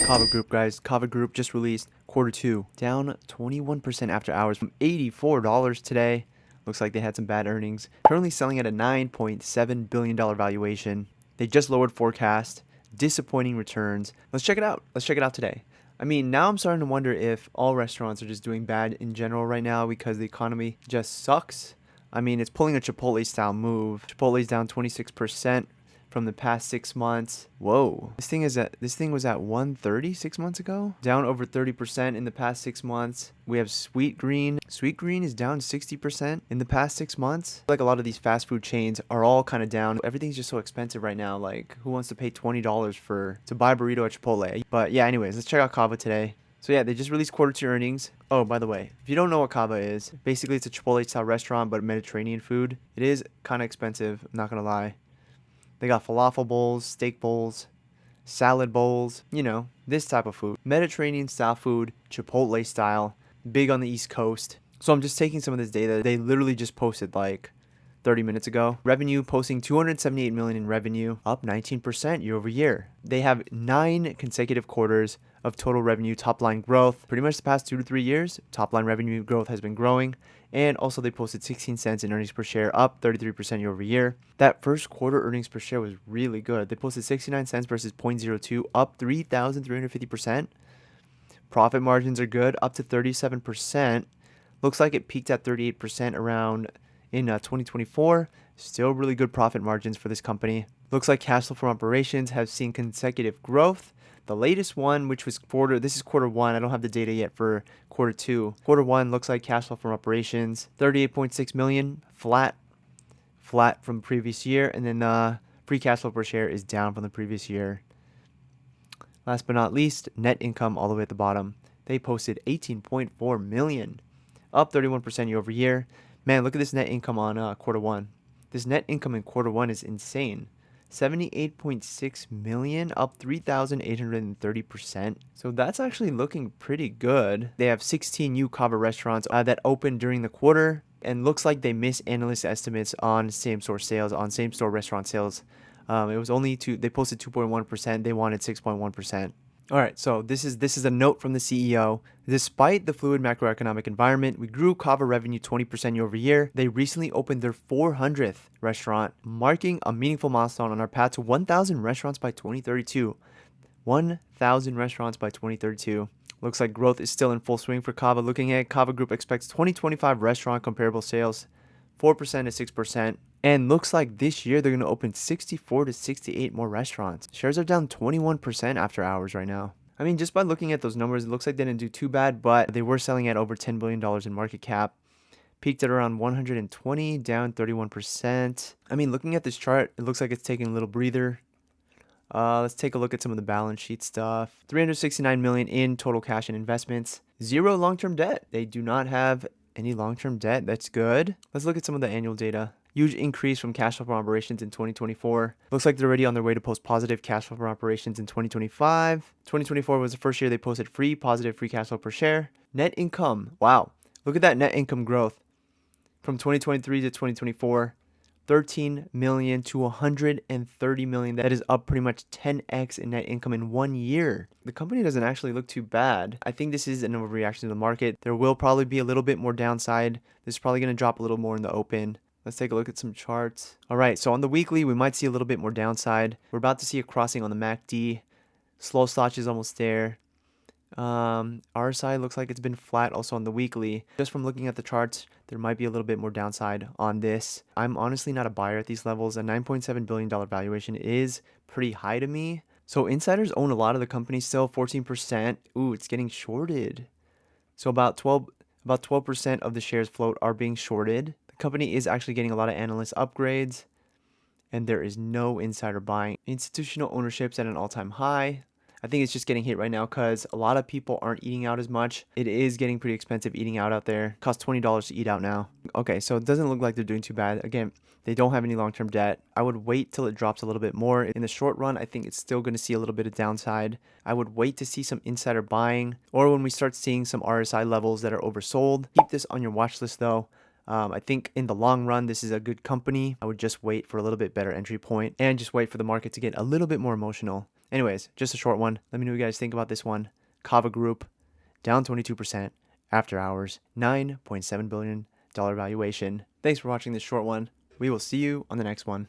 CAVA Group, guys. CAVA Group just released quarter two, down 21% after hours from $84 today. Looks like they had some bad earnings. Currently selling at a $9.7 billion valuation. They just lowered forecast. Disappointing returns. Let's check it out. Let's check it out today. I mean, now I'm starting to wonder if all restaurants are just doing bad in general right now because the economy just sucks. I mean, it's pulling a Chipotle style move. Chipotle's down 26% from the past 6 months. Whoa. This thing was at 130 6 months ago. Down over 30% in the past 6 months. We have Sweet Green. Sweet Green is down 60% in the past 6 months. Like a lot of these fast food chains are all kind of down. Everything's just so expensive right now. Like, who wants to pay $20 to buy a burrito at Chipotle? But yeah, anyways, let's check out CAVA today. So yeah, they just released quarter two earnings. Oh, by the way, if you don't know what CAVA is, basically it's a Chipotle style restaurant but Mediterranean food. It is kind of expensive, I'm not gonna lie. They got falafel bowls, steak bowls, salad bowls, you know, this type of food. Mediterranean style food, Chipotle style, big on the East Coast. So I'm just taking some of this data. They literally just posted like 30 minutes ago. Revenue posting $278 million in revenue, up 19% year over year. They have 9 consecutive quarters of total revenue top line growth. Pretty much the past 2 to 3 years, top line revenue growth has been growing. And also they posted 16 cents in earnings per share, up 33% year over year. That first quarter earnings per share was really good. They posted 69 cents versus 0.02, up 3,350%. Profit margins are good, up to 37%. Looks like it peaked at 38% around in 2024. Still really good profit margins for this company. Looks like cash flow from operations have seen consecutive growth. The latest one, which was this is quarter one. I don't have the data yet for quarter two. Quarter one looks like cash flow from operations, 38.6 million, flat from previous year. And then free cash flow per share is down from the previous year. Last but not least, net income all the way at the bottom. They posted 18.4 million, up 31% year over year. Man, look at this net income on quarter one. This net income in quarter one is insane. 78.6 million, up 3,830%. So that's actually looking pretty good. They have 16 new CAVA restaurants that opened during the quarter, and looks like they missed analyst estimates on same-store sales, on same-store restaurant sales. It was only they posted 2.1%. They wanted 6.1%. All right, so this is a note from the CEO. Despite the fluid macroeconomic environment, we grew CAVA revenue 20% year over year. They recently opened their 400th restaurant, marking a meaningful milestone on our path to 1,000 restaurants by 2032. 1,000 restaurants by 2032. Looks like growth is still in full swing for CAVA. Looking at CAVA Group expects 2025 restaurant comparable sales 4% to 6%. And looks like this year they're going to open 64 to 68 more restaurants. Shares are down 21% after hours right now. I mean, just by looking at those numbers, it looks like they didn't do too bad, but they were selling at over $10 billion in market cap. Peaked at around 120, down 31%. I mean, looking at this chart, it looks like it's taking a little breather. Let's take a look at some of the balance sheet stuff. 369 million in total cash and investments. 0 long-term debt. They do not have any long-term debt. That's good. Let's look at some of the annual data. Huge increase from cash flow from operations in 2024. Looks like they're already on their way to post positive cash flow from operations in 2025. 2024 was the first year they posted positive free cash flow per share. Net income. Wow. Look at that net income growth from 2023 to 2024. 13 million to 130 million. That is up pretty much 10x in net income in 1 year. The company doesn't actually look too bad. I think this is an overreaction to the market. There will probably be a little bit more downside. This is probably going to drop a little more in the open. Let's take a look at some charts. All right, so on the weekly, we might see a little bit more downside. We're about to see a crossing on the MACD. Slow slotch is almost there. RSI looks like it's been flat also on the weekly. Just from looking at the charts, there might be a little bit more downside on this. I'm honestly not a buyer at these levels. A $9.7 billion valuation is pretty high to me. So insiders own a lot of the company still, 14%. Ooh, it's getting shorted. So about 12% of the shares float are being shorted. The company is actually getting a lot of analyst upgrades, and there is no insider buying. Institutional ownership's at an all-time high. I think it's just getting hit right now because a lot of people aren't eating out as much. It is getting pretty expensive eating out there. It costs $20 to eat out now. Okay, so it doesn't look like they're doing too bad. Again, they don't have any long-term debt. I would wait till it drops a little bit more. In the short run, I think it's still going to see a little bit of downside. I would wait to see some insider buying, or when we start seeing some RSI levels that are oversold. Keep this on your watch list though. I think in the long run, this is a good company. I would just wait for a little bit better entry point and just wait for the market to get a little bit more emotional. Anyways, just a short one. Let me know what you guys think about this one. CAVA Group, down 22% after hours, $9.7 billion valuation. Thanks for watching this short one. We will see you on the next one.